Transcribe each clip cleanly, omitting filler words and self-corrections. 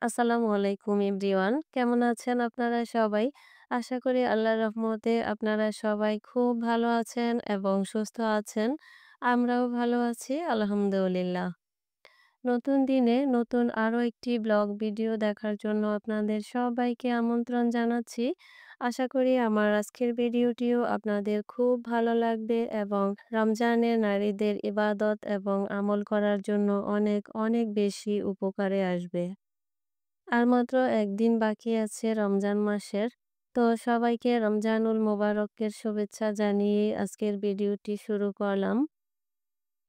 আসসালামু আলাইকুম এভরিওয়ান। কেমন আছেন আপনারা সবাই? আশা করি আল্লাহর রহমতে আপনারা সবাই খুব ভালো আছেন এবং সুস্থ আছেন। আমরাও ভালো আছি আলহামদুলিল্লাহ। নতুন দিনে নতুন আরও একটি ব্লগ ভিডিও দেখার জন্য আপনাদের সবাইকে আমন্ত্রণ জানাচ্ছি। আশা করি আমার আজকের ভিডিওটিও আপনাদের খুব ভালো লাগবে এবং রমজানে নারীদের ইবাদত এবং আমল করার জন্য অনেক অনেক বেশি উপকারে আসবে। আর মাত্র একদিন বাকি আছে রমজান মাসের। তো সবাইকে রমজানুল মোবারকের শুভেচ্ছা জানিয়ে আজকের ভিডিওটি শুরু করলাম।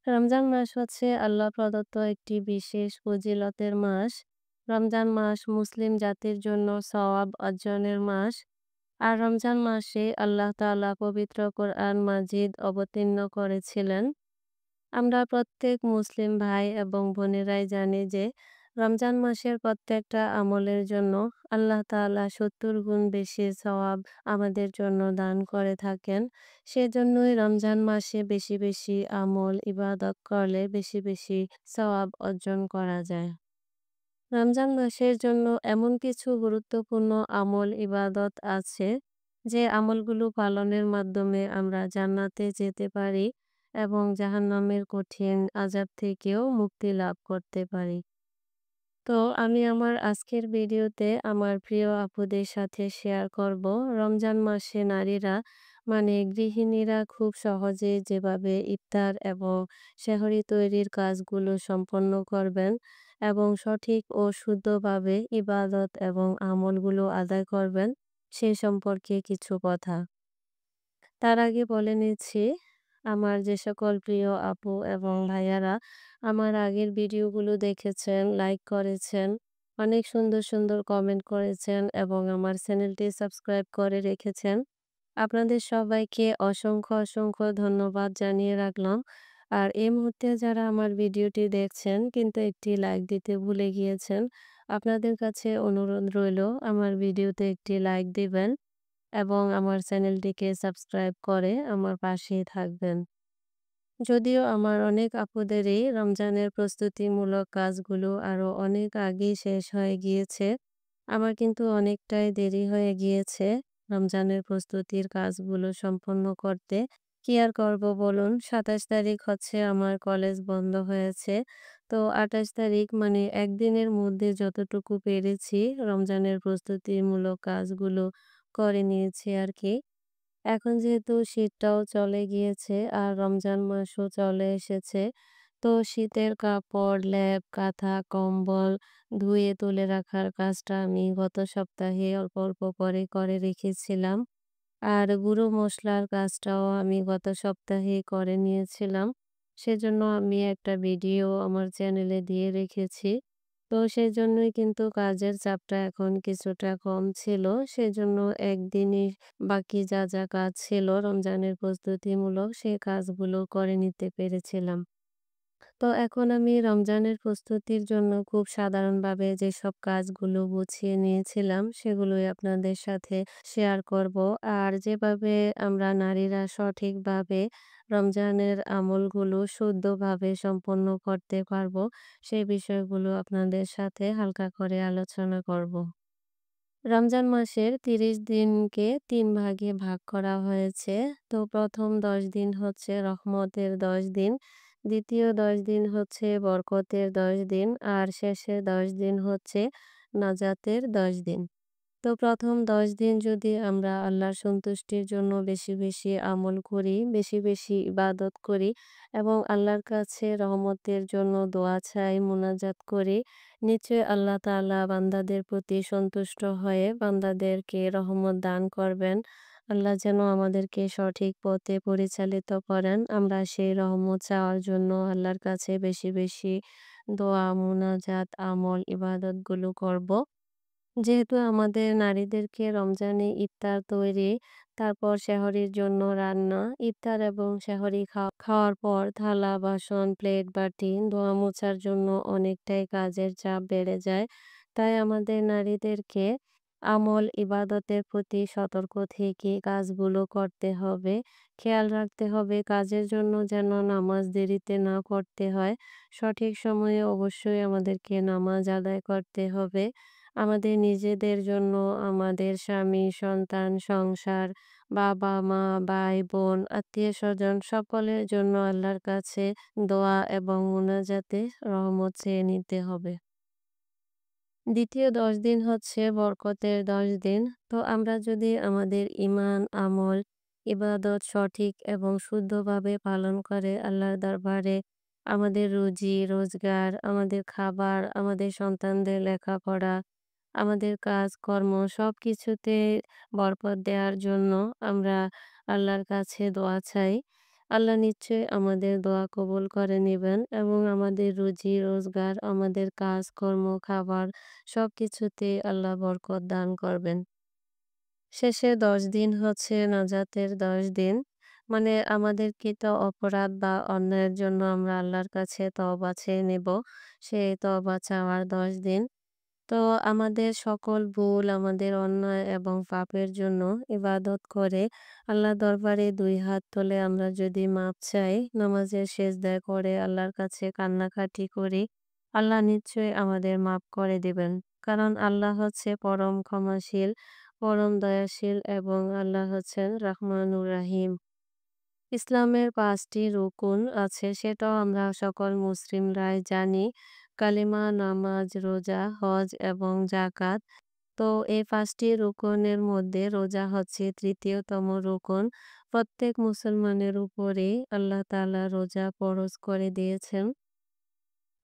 রমজান মাস হচ্ছে আল্লাহ প্রদত্ত একটি বিশেষ ফজিলতের মাস। রমজান মাস মুসলিম জাতির জন্য সওয়াব অর্জনের মাস। আর রমজান মাসে আল্লাহ তাআলা পবিত্র কোরআন মাজিদ অবতীর্ণ করেছিলেন। আমরা প্রত্যেক মুসলিম ভাই এবং বোনেরাই জানি যে রমজান মাসের প্রত্যেকটা আমলের জন্য আল্লাহ তাআলা ৭০ গুণ বেশি সওয়াব আমাদের জন্য দান করে থাকেন। সেজন্যই রমজান মাসে বেশি বেশি আমল ইবাদত করলে বেশি বেশি সওয়াব অর্জন করা যায়। রমজান মাসের জন্য এমন কিছু গুরুত্বপূর্ণ আমল ইবাদত আছে যে আমলগুলো পালনের মাধ্যমে আমরা জান্নাতে যেতে পারি এবং জাহান্নামের কঠিন আযাব থেকেও মুক্তি লাভ করতে পারি। তো আমি আমার আজকের ভিডিওতে আমার প্রিয় আপুদের সাথে শেয়ার করব রমজান মাসে নারীরা মানে গৃহিণীরা খুব সহজে যেভাবে ইফতার এবং সেহরি তৈরির কাজগুলো সম্পন্ন করবেন এবং সঠিক ও শুদ্ধভাবে ইবাদত এবং আমলগুলো আদায় করবেন সে সম্পর্কে কিছু কথা। তার আগে বলে নিচ্ছি, আমার যে সকল প্রিয় আপু এবং ভাইয়ারা আমার আগের ভিডিওগুলো দেখেছেন, লাইক করেছেন, অনেক সুন্দর সুন্দর কমেন্ট করেছেন এবং আমার চ্যানেলটি সাবস্ক্রাইব করে রেখেছেন। আপনাদের সবাইকে অসংখ্য অসংখ্য ধন্যবাদ জানিয়ে রাখলাম। আর এই মুহূর্তে যারা আমার ভিডিওটি দেখছেন কিন্তু একটি লাইক দিতে ভুলে গিয়েছেন, আপনাদের কাছে অনুরোধ রইল আমার ভিডিওতে একটি লাইক দিবেন এবং আমার চ্যানেলটিকে সাবস্ক্রাইব করে আমার পাশেই থাকবেন। যদিও আমার অনেক আপুদেরই রমজানের প্রস্তুতিমূলক কাজগুলো আরও অনেক আগেই শেষ হয়ে গিয়েছে। আমার কিন্তু অনেকটাই দেরি হয়ে গিয়েছে রমজানের প্রস্তুতির কাজগুলো সম্পন্ন করতে। কি আর করব বলুন? ২৭ তারিখ হচ্ছে আমার কলেজ বন্ধ হয়েছে। তো ২৮ তারিখ মানে একদিনের মধ্যে যতটুকু পেরেছি রমজানের প্রস্তুতিমূলক কাজগুলো করে নিয়েছি আরকি। এখন যেহেতু শীতটাও চলে গিয়েছে আর রমজান মাসও চলে এসেছে, তো শীতের কাপড়, লেপ, কাঁথা, কম্বল ধুয়ে তুলে রাখার কাজটা আমি গত সপ্তাহে অল্প অল্প করে করে রেখেছিলাম। আর গুঁড়ো মসলার কাজটাও আমি গত সপ্তাহেই করে নিয়েছিলাম। সেজন্য আমি একটা ভিডিও আমার চ্যানেলে দিয়ে রেখেছি। তো সেজন্যই কিন্তু কাজের চাপটা এখন কিছুটা কম ছিল। সেজন্য একদিনই বাকি যা যা কাজ ছিল রমজানের প্রস্তুতিমূলক সে কাজগুলো করে নিতে পেরেছিলাম। তো এখন আমি রমজানের প্রস্তুতির জন্য খুব সাধারণভাবে যেসব কাজগুলো গুছিয়ে নিয়েছিলাম সেগুলোই আপনাদের সাথে শেয়ার করব। আর যেভাবে আমরা নারীরা সঠিকভাবে রমজানের আমলগুলো শুদ্ধভাবে সম্পন্ন করতে পারবো সেই বিষয়গুলো আপনাদের সাথে হালকা করে আলোচনা করব। রমজান মাসের ৩০ দিনকে ৩ ভাগে ভাগ করা হয়েছে। তো প্রথম ১০ দিন হচ্ছে রহমতের ১০ দিন, দ্বিতীয় ১০ দিন হচ্ছে বরকতের ১০ দিন আর শেষের ১০ দিন হচ্ছে নাজাতের ১০ দিন। তো প্রথম ১০ দিন যদি আমরা আল্লাহর সন্তুষ্টির জন্য বেশি বেশি আমল করি, বেশি বেশি ইবাদত করি এবং আল্লাহর কাছে রহমতের জন্য দোয়া চাই, মুনাজাত করি, নিশ্চয়ই আল্লাহ তাআলা বান্দাদের প্রতি সন্তুষ্ট হয়ে বান্দাদেরকে রহমত দান করবেন। আল্লাহ যেন আমাদেরকে সঠিক পথে পরিচালিত করেন। আমরা সেই রহমত চাওয়ার জন্য আল্লাহর কাছে বেশি বেশি দোয়া, মুনাজাত, আমল, ইবাদতগুলো করব। যেহেতু আমাদের নারীদেরকে রমজানে ইফতার তৈরি, তারপর সেহরির জন্য রান্না, ইফতার এবং সেহরি খাওয়ার পর থালা, বাসন, প্লেট, বাটি ধোয়া মোছার জন্য অনেকটাই কাজের চাপ বেড়ে যায়। তাই আমাদের নারীদেরকে আমল ইবাদতের প্রতি সতর্ক থেকে কাজগুলো করতে হবে। খেয়াল রাখতে হবে কাজের জন্য যেন নামাজ দেরিতে না পড়তে হয়। সঠিক সময়ে অবশ্যই আমাদেরকে নামাজ আদায় করতে হবে। আমাদের নিজেদের জন্য, আমাদের স্বামী, সন্তান, সংসার, বাবা-মা, ভাই-বোন, আত্মীয়স্বজন সকলের জন্য আল্লাহর কাছে দোয়া এবং মোনাজাতে রহমত চেয়ে নিতে হবে। দ্বিতীয় ১০ দিন হচ্ছে বরকতের ১০ দিন। তো আমরা যদি আমাদের ঈমান, আমল, ইবাদত সঠিক এবং শুদ্ধভাবে পালন করে আল্লাহর দরবারে আমাদের রুজি, রোজগার, আমাদের খাবার, আমাদের সন্তানদের লেখাপড়া, আমাদের কাজকর্ম সবকিছুতে বরকত দেওয়ার জন্য আমরা আল্লাহর কাছে দোয়া চাই। আল্লাহ নিশ্চয়ই আমাদের দোয়া কবুল করে নিবেন এবং আমাদের রুজি রোজগার, আমাদের কাজকর্ম, খাবার সবকিছুতে আল্লাহ বরকত দান করবেন। শেষে ১০ দিন হচ্ছে নাজাতের ১০ দিন। মানে আমাদের কৃত অপরাধ বা অন্যায়ের জন্য আমরা আল্লাহর কাছে তওবা চেয়ে নেব। সেই তওবা চাওয়ার ১০ দিন। তো আমাদের সকল ভুল, আমাদের অন্যায় এবং পাপের জন্য ইবাদত করে আল্লাহর দরবারে ২ হাত তুলে আমরা যদি মাপ চাই, নামাজের সেজদায় করে আল্লাহর কাছে কান্নাকাটি করি, আল্লাহ নিশ্চয়ই আমাদের মাপ করে দিবেন। কারণ আল্লাহ হচ্ছে পরম ক্ষমাশীল, পরম দয়াশীল এবং আল্লাহ হচ্ছেন রহমানুর রাহিম। ইসলামের ৫ টি রুকুন আছে সেটাও আমরা সকল মুসলিমরাই জানি। কালিমা, নামাজ, রোজা, হজ এবং যাকাত। তো এই ৫ টি রুকনের মধ্যে রোজা হচ্ছে ৩য় তম রুকন। প্রত্যেক মুসলমানের উপরেই আল্লাহ তাআলা রোজা ফরজ করে দিয়েছেন।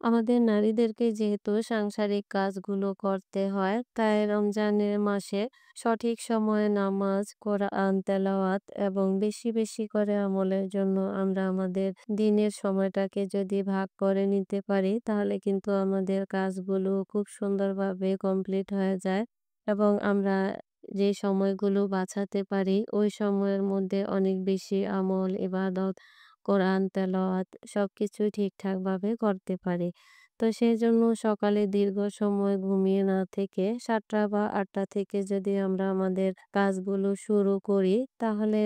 আমাদের নারীদেরকে যেহেতু সাংসারিক কাজগুলো করতে হয়, তাই রমজানের মাসে সঠিক সময়ে নামাজ, কোরআন তেলাওয়াত এবং বেশি, বেশি করে আমলের জন্য আমরা আমাদের দিনের সময়টাকে যদি ভাগ করে নিতে পারি, তাহলে কিন্তু আমাদের কাজগুলো খুব সুন্দরভাবে কমপ্লিট হয়ে যায় এবং আমরা যে সময়গুলো বাছাতে পারি, ওই সময়ের মধ্যে অনেক বেশি আমল, ইবাদত, কোরআন তেলাওয়াত সবকিছুই ঠিকঠাকভাবে করতে পারি। তো সেজন্য সকালে দীর্ঘ সময় ঘুমিয়ে না থেকে ৭টা বা ৮টা থেকে যদি আমরা আমাদের কাজগুলো শুরু করি, তাহলে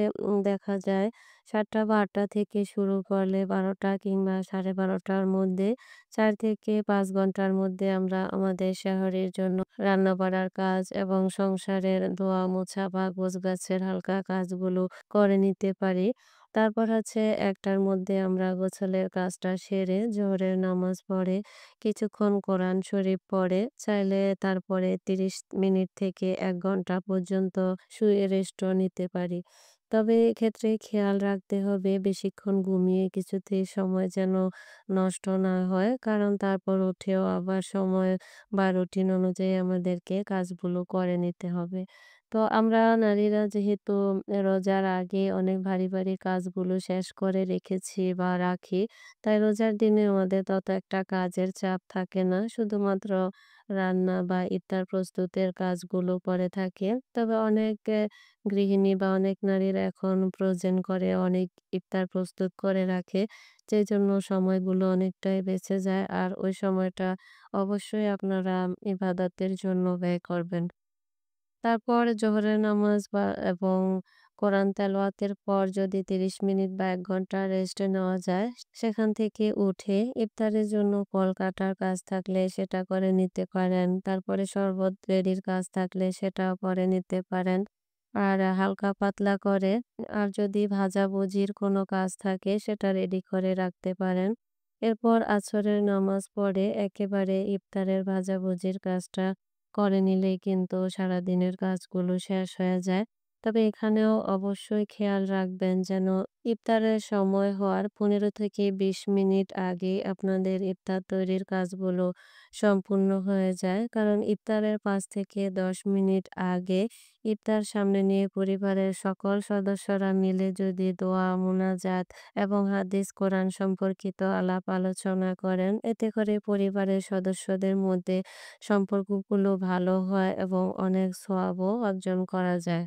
দেখা যায় ৭টা বা ৮টা থেকে শুরু করলে ১২টা কিংবা ১২:৩০টার মধ্যে ৪ থেকে ৫ ঘন্টার মধ্যে আমরা আমাদের শহরের জন্য রান্না-বাড়ার কাজ এবং সংসারের ধোয়া মোছা বা গোছগাছের হালকা কাজগুলো করে নিতে পারি। তারপর হচ্ছে ১টার মধ্যে আমরা গোসলের কাজটা সেরে জোহরের নামাজ পড়ে কিছুক্ষণ কোরআন শরীফ পড়ে চাইলে তারপরে ৩০ মিনিট থেকে ১ ঘন্টা পর্যন্ত শুয়ে রেস্টও নিতে পারি। তবে এক্ষেত্রে খেয়াল রাখতে হবে বেশিক্ষণ ঘুমিয়ে কিছুতেই সময় যেন নষ্ট না হয়। কারণ তারপর উঠেও আবার সময় বা রুটিন অনুযায়ী আমাদেরকে কাজগুলো করে নিতে হবে। তো আমরা নারীরা যেহেতু রোজার আগে অনেক ভারী, ভারী কাজগুলো শেষ করে রেখেছি বা রাখি, তাই রোজার দিনে আমাদের তত একটা কাজের চাপ থাকে না। শুধুমাত্র রান্না বা ইফতার প্রস্তুতের কাজগুলো পড়ে থাকে। তবে অনেক গৃহিণী বা অনেক নারীরা এখন ফ্রোজেন করে অনেক ইফতার প্রস্তুত করে রাখে। যেজন্য সময়গুলো অনেকটাই বেঁচে যায়। আর ওই সময়টা অবশ্যই আপনারা ইবাদতের জন্য ব্যয় করবেন। তারপর জোহরের নামাজ বা এবং কোরআন তেলাওয়াতের পর যদি ৩০ মিনিট বা ১ ঘন্টা রেস্ট নেওয়া যায়, সেখান থেকে উঠে ইফতারের জন্য ফল কাটার কাজ থাকলে সেটা করে নিতে পারেন। তারপরে শরবত রেডির কাজ থাকলে সেটাও করে নিতে পারেন। আর হালকা পাতলা করে আর যদি ভাজাভুজির কোনো কাজ থাকে সেটা রেডি করে রাখতে পারেন। এরপর আসরের নামাজ পড়ে একেবারে ইফতারের ভাজাভুজির কাজটা করে নিলেই কিন্তু সারাদিনের কাজগুলো শেষ হয়ে যায়। তবে এখানেও অবশ্যই খেয়াল রাখবেন যেন ইফতারের সময় হওয়ার ১৫ থেকে ২০ মিনিট আগেই আপনাদের ইফতার তৈরির কাজগুলো সম্পূর্ণ হয়ে যায়। কারণ ইফতারের ৫ থেকে ১০ মিনিট আগে ইফতার সামনে নিয়ে পরিবারের সকল সদস্যরা মিলে যদি দোয়া, মোনাজাত এবং হাদিস কোরআন সম্পর্কিত আলাপ আলোচনা করেন, এতে করে পরিবারের সদস্যদের মধ্যে সম্পর্কগুলো ভালো হয় এবং অনেক সওয়াবও অর্জন করা যায়।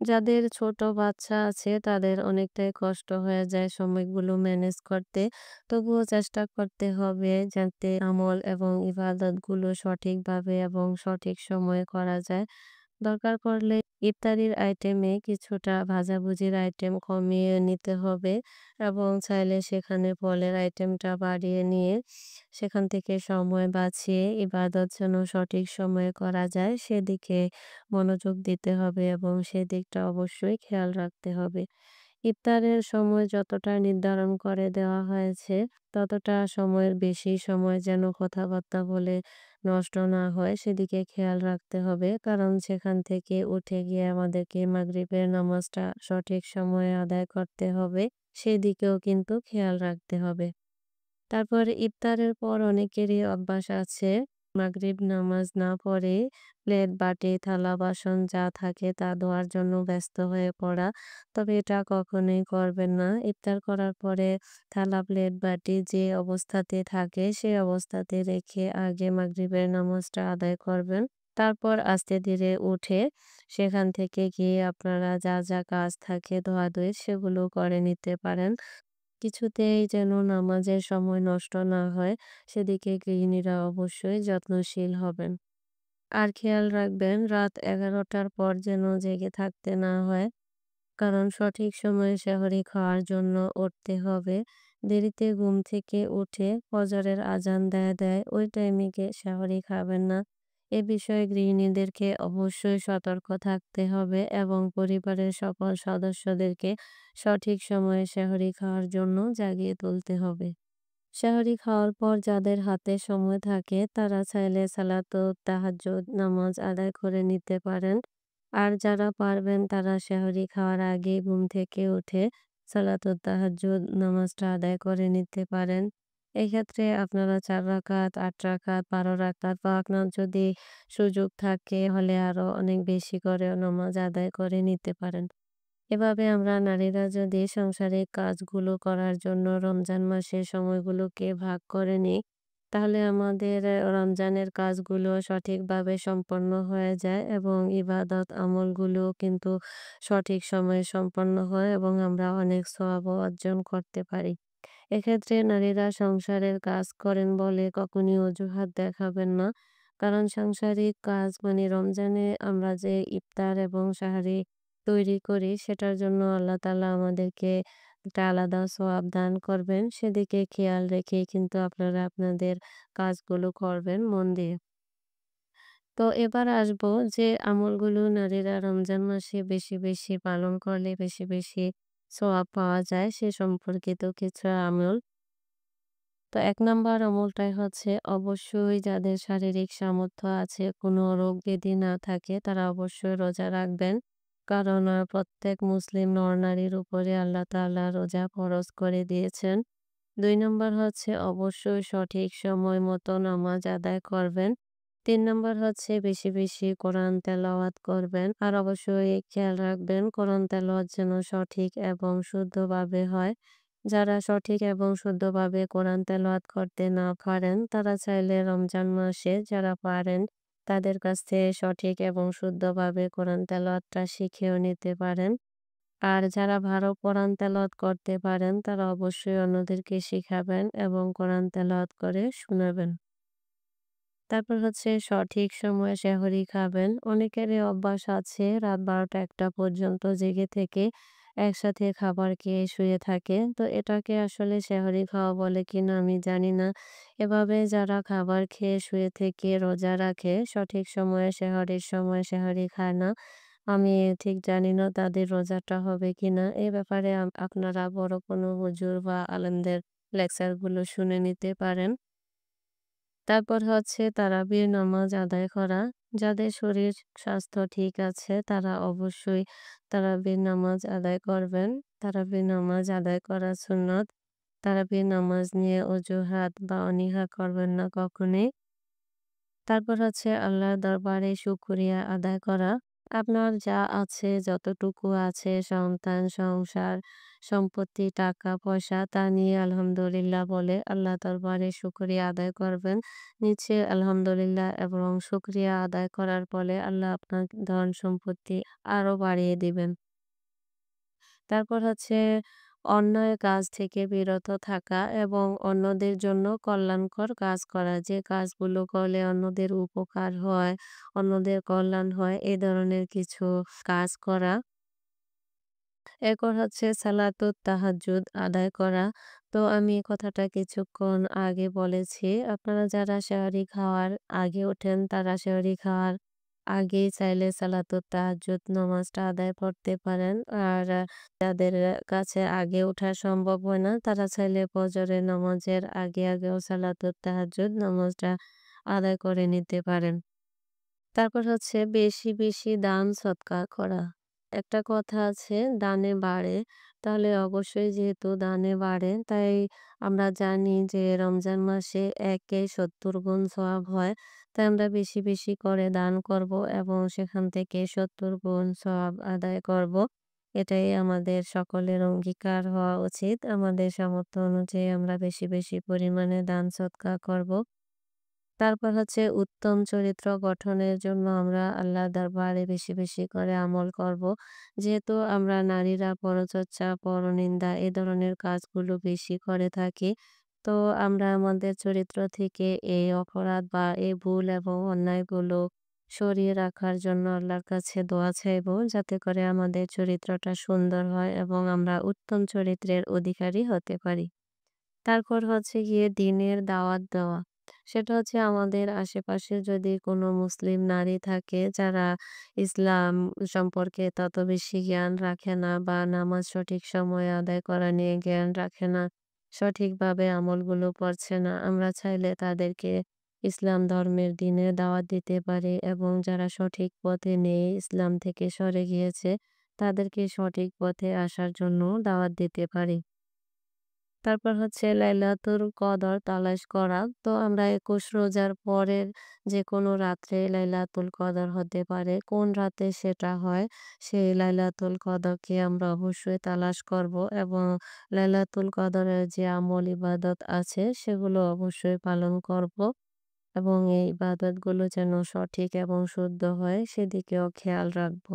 যাদের ছোট বাচ্চা আছে তাদের অনেকটাই কষ্ট হয়ে যায় সময়গুলো ম্যানেজ করতে। তবুও চেষ্টা করতে হবে যাতে আমল এবং ইবাদতগুলো সঠিকভাবে এবং সঠিক সময়ে করা যায়। দরকার পড়লে ইফতারির আইটেমে কিছুটা ভাজাভুজির আইটেম কমিয়ে নিতে হবে এবং চাইলে সেখানে ফলের আইটেমটা বাড়িয়ে নিয়ে সেখান থেকে সময় বাঁচিয়ে ইবাদত যেন সঠিক সময়ে করা যায় সেদিকে মনোযোগ দিতে হবে এবং সেদিকটা অবশ্যই খেয়াল রাখতে হবে। ইফতারের সময় যতটা নির্ধারণ করে দেওয়া হয়েছে, ততটা সময়ের বেশি সময় যেন কথাবার্তা বলে নষ্ট না হয় সেদিকে খেয়াল রাখতে হবে। কারণ সেখান থেকে উঠে গিয়ে আমাদেরকে মাগরিবের নামাজটা সঠিক সময়ে আদায় করতে হবে। সেদিকেও কিন্তু খেয়াল রাখতে হবে। তারপর ইফতারের পর অনেকেরই অভ্যাস আছে মাগরিব নামাজ না পড়ে প্লেট, বাটি, থালা, বাসন যা থাকে তা ধোয়ার জন্য ব্যস্ত হয়ে পড়া। তবে এটা কখনোই করবেন না। ইফতার করার পরে থালা, প্লেট, বাটি যে অবস্থাতে থাকে সে অবস্থাতে রেখে আগে মাগরিবের নামাজটা আদায় করবেন। তারপর আস্তে ধীরে উঠে সেখান থেকে গিয়ে আপনারা যা, যা কাজ থাকে ধোয়াধুয়ির সেগুলো করে নিতে পারেন। কিছুতেই যেন নামাজের সময় নষ্ট না হয় সেদিকে গৃহিণীরা অবশ্যই যত্নশীল হবেন। আর খেয়াল রাখবেন রাত ১১টার পর যেন জেগে থাকতে না হয়। কারণ সঠিক সময়ে সেহরি খাওয়ার জন্য উঠতে হবে। দেরিতে ঘুম থেকে উঠে ফজরের আজান দেয় ওই টাইমে গিয়ে সেহরি খাবেন না। এ বিষয়ে গৃহিণীদেরকে অবশ্যই সতর্ক থাকতে হবে এবং পরিবারের সকল সদস্যদেরকে সঠিক সময়ে সেহরি খাওয়ার জন্য জাগিয়ে তুলতে হবে। সেহরি খাওয়ার পর যাদের হাতে সময় থাকে তারা চাইলে সালাতুত তাহাজ্জুদ নামাজ আদায় করে নিতে পারেন। আর যারা পারবেন তারা সেহরি খাওয়ার আগে ঘুম থেকে উঠে সালাতুত তাহাজ্জুদ নামাজটা আদায় করে নিতে পারেন। এক্ষেত্রে আপনারা ৪ রাকাত, ৮ রাকাত, ১২ রাকাত বা আপনার যদি সুযোগ থাকে হলে আরো অনেক বেশি করে নামাজ আদায় করে নিতে পারেন। এভাবে আমরা নারীরা যদি সংসারিক কাজগুলো করার জন্য রমজান মাসের সময়গুলোকে ভাগ করে নিই, তাহলে আমাদের রমজানের কাজগুলো সঠিকভাবে সম্পন্ন হয়ে যায় এবং ইবাদত আমলগুলো কিন্তু সঠিক সময়ে সম্পন্ন হয় এবং আমরা অনেক সওয়াবও অর্জন করতে পারি। এক্ষেত্রে নারীরা সংসারের কাজ করেন বলে কখনই অজুহাত দেখাবেন না। কারণ সাংসারিক কাজ মানে রমজানে আমরা যে ইফতার এবং সাহারি তৈরি করি সেটার জন্য আল্লাহ তাআলা আমাদেরকে একটা আলাদা সওয়াব দান করবেন। সেদিকে খেয়াল রেখেই কিন্তু আপনারা আপনাদের কাজগুলো করবেন মন দিয়ে। তো এবার আসবো যে আমলগুলো নারীরা রমজান মাসে বেশি, বেশি পালন করলে বেশি, বেশি সওয়াব পাওয়া যায় সে সম্পর্কিত কিছু আমল। তো ১ নাম্বার আমলটাই হচ্ছে অবশ্যই যাদের শারীরিক সামর্থ্য আছে, কোনো রোগ ব্যাধি না থাকে তারা অবশ্যই রোজা রাখবেন। কারণ প্রত্যেক মুসলিম নর-নারীর উপরে আল্লাহ তাআলা রোজা ফরজ করে দিয়েছেন। ২ নাম্বার হচ্ছে অবশ্যই সঠিক সময় মতো নামাজ আদায় করবেন। ৩ নাম্বার হচ্ছে বেশি, বেশি কোরআন তেলাওয়াত করবেন। আর অবশ্যই খেয়াল রাখবেন কোরআন তেলাওয়াত যেন সঠিক এবং শুদ্ধভাবে হয়। যারা সঠিক এবং শুদ্ধভাবে কোরআন তেলাওয়াত করতে না পারেন, তারা চাইলে রমজান মাসে যারা পারেন তাদের কাছ থেকে সঠিক এবং শুদ্ধভাবে কোরআন তেলাওয়াতটা শিখেও নিতে পারেন। আর যারা ভালো কোরআন তেলাওয়াত করতে পারেন তারা অবশ্যই অন্যদেরকে শিখাবেন এবং কোরআন তেলাওয়াত করে শোনাবেন। তারপর হচ্ছে সঠিক সময়ে সেহরি খাবেন। অনেকেরই অভ্যাস আছে রাত ১২টা-১টা পর্যন্ত জেগে থেকে একসাথে খাবার খেয়ে শুয়ে থাকে। তো এটাকে আসলে সেহরি খাওয়া বলে কিনা আমি জানি না। এভাবে যারা খাবার খেয়ে শুয়ে থেকে রোজা রাখে সঠিক সময়ে সেহরির সময় সেহরি খায় না। আমি ঠিক জানি না তাদের রোজাটা হবে কিনা। এ ব্যাপারে আপনারা বড় কোনো হুজুর বা আলেমদের লেকচারগুলো শুনে নিতে পারেন। তারপর হচ্ছে তারাবির নামাজ আদায় করা। যাদের শরীর স্বাস্থ্য ঠিক আছে তারা অবশ্যই তারাবির নামাজ আদায় করবেন। তারাবির নামাজ আদায় করা সুন্নত। তারাবির নামাজ নিয়ে অজুহাত বা অনীহা করবেন না কখনোই। তারপর হচ্ছে আল্লাহর দরবারে শুকরিয়া আদায় করা। আপনার যা আছে, যতটুকু আছে সন্তান, সংসার, সম্পত্তি, টাকা-পয়সা তা নিয়ে আলহামদুলিল্লাহ বলে আল্লাহর দরবারে শুকরিয়া আদায় করবেন। নিচে আলহামদুলিল্লাহ এবং শুকরিয়া আদায় করার ফলে আল্লাহ আপনার ধন-সম্পত্তি আরো বাড়িয়ে দিবেন। তারপর হচ্ছে অন্যায় কাজ থেকে বিরত থাকা এবং অন্যদের জন্য কল্যাণকর কাজ করা। যে কাজগুলো করলে অন্যদের উপকার হয়, অন্যদের কল্যাণ হয়, এ ধরনের কিছু কাজ করা। এরপর হচ্ছে সালাতুত তাহাজ্জুদ আদায় করা। তো আমি এই কথাটা কিছুক্ষণ আগে বলেছি। আপনারা যারা সেহরি খাওয়ার আগে ওঠেন, তারা সেহরি খাওয়ার আগেই চাইলে সালাতুত তাহাজ্জুদ নামাজটা আদায় করতে পারেন। আর যাদের কাছে আগে ওঠা সম্ভব হয় না, তারা চাইলে ফজরের নামাজের আগেও সালাতুত তাহাজ্জুদ নামাজটা আদায় করে নিতে পারেন। তারপর হচ্ছে বেশি দান সৎকার করা। একটা কথা আছে দানে বাড়ে। তাহলে অবশ্যই যেহেতু দানে বাড়ে তাই আমরা জানি যে রমজান মাসে একে ৭০ গুণ সওয়াব হয়। তাই আমরা বেশি করে দান করব এবং সেখান থেকে ৭০ গুণ সওয়াব আদায় করব। এটাই আমাদের সকলের অঙ্গীকার হওয়া উচিত। আমাদের সামর্থ্য অনুযায়ী আমরা বেশি পরিমাণে দান সৎকার করব। তারপর হচ্ছে উত্তম চরিত্র গঠনের জন্য আমরা আল্লাহর দরবারে বেশি করে আমল করব। যেহেতু আমরা নারীরা পরচর্চা, পরনিন্দা এ ধরনের কাজগুলো বেশি করে থাকি। তো আমরা আমাদের চরিত্র থেকে এই অপরাধ বা এই ভুল এবং অন্যায়গুলো সরিয়ে রাখার জন্য আল্লাহর কাছে দোয়া চাইবো। যাতে করে আমাদের চরিত্রটা সুন্দর হয় এবং আমরা উত্তম চরিত্রের অধিকারী হতে পারি। তারপর হচ্ছে গিয়ে দ্বীনের দাওয়াত দেওয়া। সেটা হচ্ছে আমাদের আশেপাশে যদি কোনো মুসলিম নারী থাকে যারা ইসলাম সম্পর্কে তত বেশি জ্ঞান রাখে না বা নামাজ সঠিক সময়ে আদায় করা নিয়ে জ্ঞান রাখে না, সঠিকভাবে আমলগুলো করছে না। আমরা চাইলে তাদেরকে ইসলাম ধর্মের দ্বীনের দাওয়াত দিতে পারি এবং যারা সঠিক পথে নেই, ইসলাম থেকে সরে গিয়েছে, তাদেরকে সঠিক পথে আসার জন্য দাওয়াত দিতে পারি। তারপর হচ্ছে লাইলাতুল কদর তালাশ করা। তো আমরা ২১ রোজার পরের যেকোনো রাত্রে লাইলাতুল কদর হতে পারে। কোন রাতে সেটা হয়, সেই লাইলাতুল কদরকে আমরা অবশ্যই তালাশ করব এবং লাইলাতুল কদরের যে আমল ইবাদত আছে সেগুলো অবশ্যই পালন করব এবং এই ইবাদতগুলো যেন সঠিক এবং শুদ্ধ হয় সেদিকেও খেয়াল রাখব।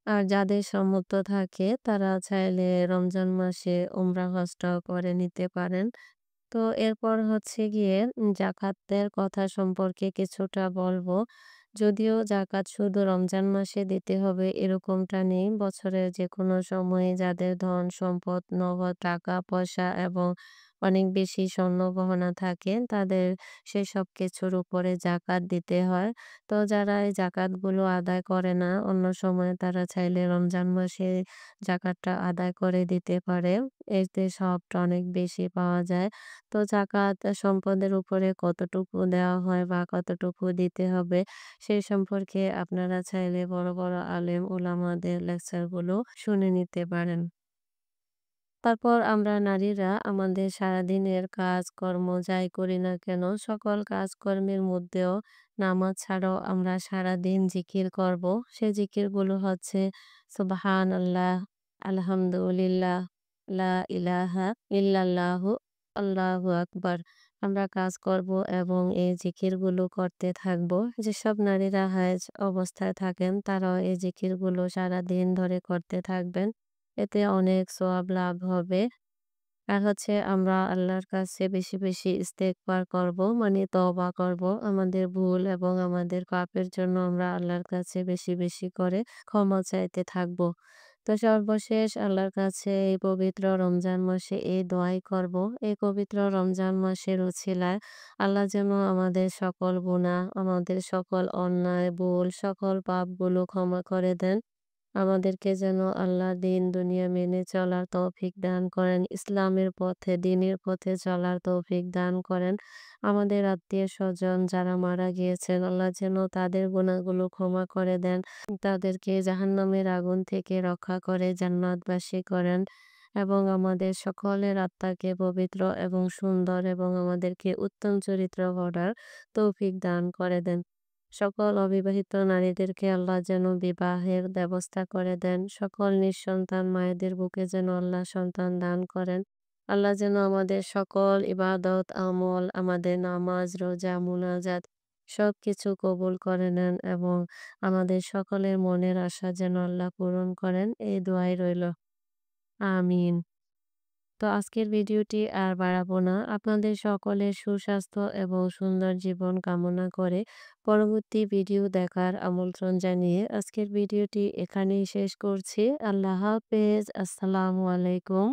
আর যাদের সামর্থ্য থাকে তারা চাইলে রমজান মাসে উমরা হজটাও করে নিতে পারেন। তো এরপর হচ্ছে গিয়ে জাকাতের কথা সম্পর্কে কিছুটা বলবো। যদিও জাকাত শুধু রমজান মাসে দিতে হবে এরকমটা নেই। বছরের যেকোনো সময়ে যাদের ধন সম্পদ, নগদ টাকা-পয়সা এবং অনেক বেশি স্বর্ণ-গহনা থাকে তাদের সেসব কিছুর উপরে জাকাত দিতে হয়। তো যারা এই জাকাতগুলো আদায় করে না, অন্য সময়ে তারা চাইলে রমজান মাসে জাকাতটা আদায় করে দিতে পারে। এতে সওয়াবটা অনেক বেশি পাওয়া যায়। তো জাকাত সম্পদের উপরে কতটুকু দেওয়া হয় বা কতটুকু দিতে হবে সে সম্পর্কে আপনারা চাইলে বড় আলেম ওলামাদের লেকচারগুলো শুনে নিতে পারেন। তারপর আমরা নারীরা আমাদের সারাদিনের কাজকর্ম যাই করি না কেন, সকল কাজকর্মের মধ্যেও নামাজ ছাড়াও আমরা সারাদিন জিকির করব। সে জিকিরগুলো হচ্ছে সুবহানাল্লাহ, আলহামদুলিল্লাহ, লা ইলাহা ইল্লাল্লাহু, আল্লাহু আকবার। আমরা কাজ করব এবং এই জিকিরগুলো করতে থাকব। যেসব নারীরা হায়েজ অবস্থায় থাকেন তারাও এই জিকিরগুলো সারাদিন ধরে করতে থাকবেন। এতে অনেক সওয়াব লাভ হবে। আর হচ্ছে আমরা আল্লাহর কাছে বেশি ইস্তেগফার করব, মানে তওবা করব। আমাদের ভুল এবং আমাদের পাপের জন্য আমরা আল্লাহর কাছে বেশি করে ক্ষমা চাইতে থাকব। তো সর্বশেষ আল্লাহর কাছে এই পবিত্র রমজান মাসে এই দোয়াই করব। এই পবিত্র রমজান মাসের উছিলায় আল্লাহ যেন আমাদের সকল গুনাহ, আমাদের সকল অন্যায়, ভুল, সকল পাপগুলো ক্ষমা করে দেন। আমাদেরকে যেন আল্লাহ দিন দুনিয়া মেনে চলার তৌফিক দান করেন। ইসলামের পথে, দ্বীনের পথে চলার তৌফিক দান করেন। আমাদের আত্মীয়স্বজন যারা মারা গিয়েছেন আল্লাহ যেন তাদের গুনাহগুলো ক্ষমা করে দেন। তাদেরকে জাহান্নামের আগুন থেকে রক্ষা করে জান্নাতবাসী করেন এবং আমাদের সকলের আত্মাকে পবিত্র এবং সুন্দর এবং আমাদেরকে উত্তম চরিত্র গড়ার তৌফিক দান করে দেন। সকল অবিবাহিত নারীদেরকে আল্লাহ যেন বিবাহের ব্যবস্থা করে দেন। সকল নিঃসন্তান মায়েদের বুকে যেন আল্লাহ সন্তান দান করেন। আল্লাহ যেন আমাদের সকল ইবাদত, আমল, আমাদের নামাজ, রোজা, মুনাজাত সবকিছু কবুল করে নেন এবং আমাদের সকলের মনের আশা যেন আল্লাহ পূরণ করেন। এই দোয়াই রইল। আমিন। তো আজকের ভিডিওটি আর বাড়াবো না। আপনাদের সকলের সুস্বাস্থ্য এবং সুন্দর জীবন কামনা করে পরবর্তী ভিডিও দেখার আমন্ত্রণ জানিয়ে আজকের ভিডিওটি এখানেই শেষ করছি। আল্লাহ হাফেজ। আসসালামু আলাইকুম।